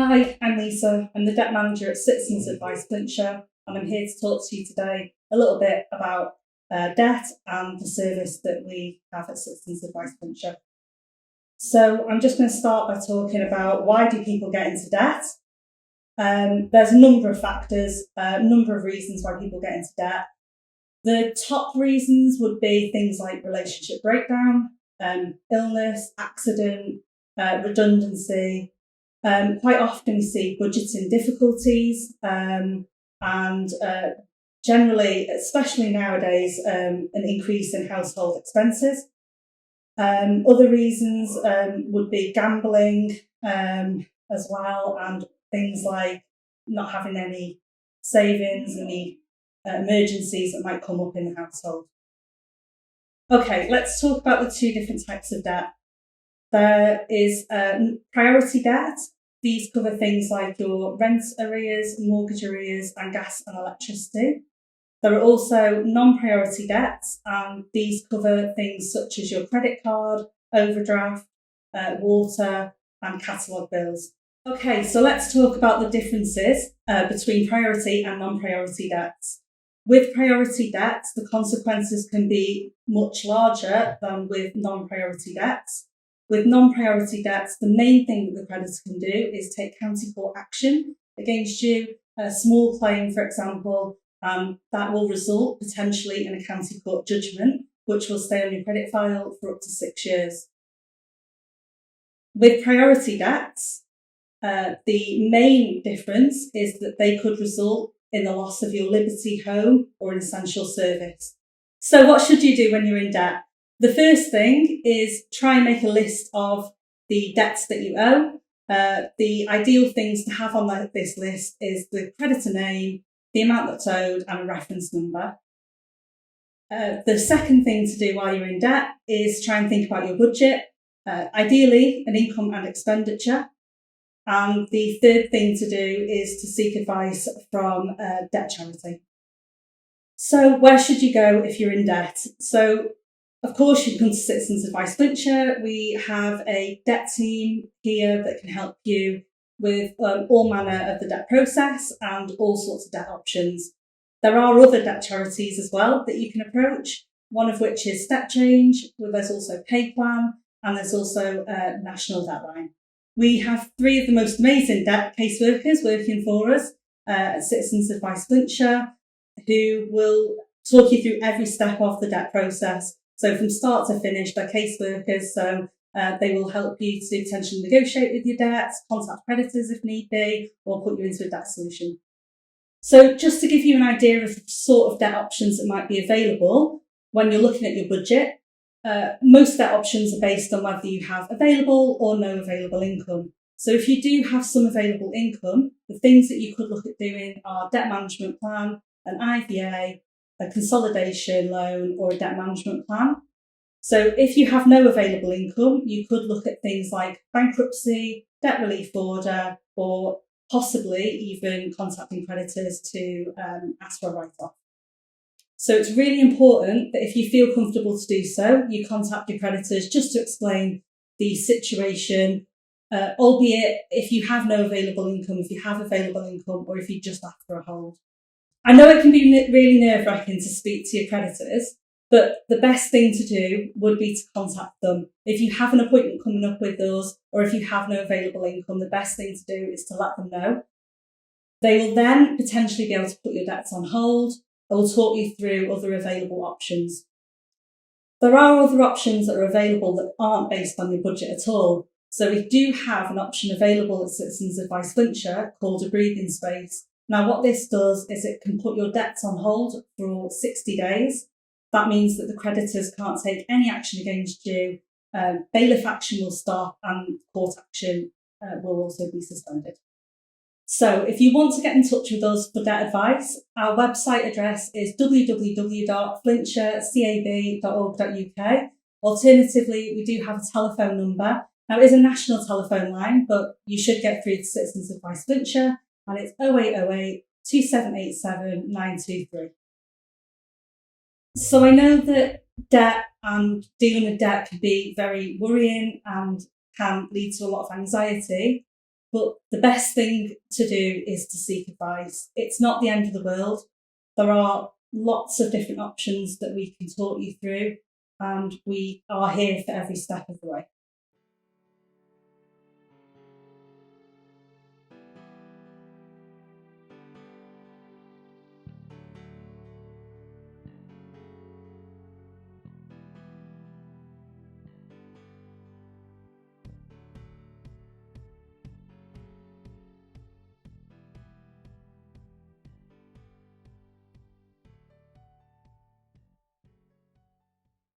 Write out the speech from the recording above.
Hi, I'm Lisa. I'm the Debt Manager at Citizens Advice Flintshire, and I'm here to talk to you today a little bit about debt and the service that we have at Citizens Advice Flintshire. So I'm just going to start by talking about why do people get into debt. There's a number of factors, a number of reasons why people get into debt. The top reasons would be things like relationship breakdown, illness, accident, redundancy. Quite often we see budgeting difficulties and generally, especially nowadays, an increase in household expenses. Other reasons would be gambling as well, and things like not having any savings, any emergencies that might come up in the household. Okay, let's talk about the two different types of debt. There is priority debt. These cover things like your rent arrears, mortgage arrears, and gas and electricity. There are also non-priority debts, and these cover things such as your credit card, overdraft, water, and catalogue bills. Okay, so let's talk about the differences between priority and non-priority debts. With priority debts, the consequences can be much larger than with non-priority debts. With non-priority debts, the main thing that the creditor can do is take county court action against you, a small claim, for example, that will result potentially in a county court judgment, which will stay on your credit file for up to 6 years. With priority debts, the main difference is that they could result in the loss of your liberty, home, or an essential service. So what should you do when you're in debt? The first thing is try and make a list of the debts that you owe. The ideal things to have on this list is the creditor name, the amount that's owed, and a reference number. The second thing to do while you're in debt is try and think about your budget, ideally an income and expenditure. And the third thing to do is to seek advice from a debt charity. So where should you go if you're in debt? So of course, you can come to Citizens Advice Flintshire. We have a debt team here that can help you with all manner of the debt process and all sorts of debt options. There are other debt charities as well that you can approach, one of which is Step Change, where there's also Pay Plan, and there's also National Debt Line. We have 3 of the most amazing debt caseworkers working for us at Citizens Advice Flintshire, who will talk you through every step of the debt process. So from start to finish, they're caseworkers, so they will help you to potentially negotiate with your debts, contact creditors if need be, or put you into a debt solution. So just to give you an idea of the sort of debt options that might be available when you're looking at your budget, most debt options are based on whether you have available or no available income. So if you do have some available income, the things that you could look at doing are debt management plan, an IVA, a consolidation loan, or a debt management plan. So if you have no available income, you could look at things like bankruptcy, debt relief order, or possibly even contacting creditors to ask for a write-off. So it's really important that if you feel comfortable to do so, you contact your creditors just to explain the situation, albeit if you have no available income, if you have available income, or if you just ask for a hold. I know it can be really nerve-wracking to speak to your creditors, but the best thing to do would be to contact them. If you have an appointment coming up with us, or if you have no available income, the best thing to do is to let them know. They will then potentially be able to put your debts on hold. They will talk you through other available options. There are other options that are available that aren't based on your budget at all. So we do have an option available at Citizens Advice Flintshire called a breathing space. Now, what this does is it can put your debts on hold for 60 days. That means that the creditors can't take any action against you. Bailiff action will stop and court action will also be suspended. So if you want to get in touch with us for debt advice, our website address is www.flintshirecab.org.uk. Alternatively, we do have a telephone number. Now, it is a national telephone line, but you should get through to Citizens Advice Flintshire, and it's 0808 2787 923. So I know that debt and dealing with debt can be very worrying and can lead to a lot of anxiety. But the best thing to do is to seek advice. It's not the end of the world. There are lots of different options that we can talk you through, and we are here for every step of the way.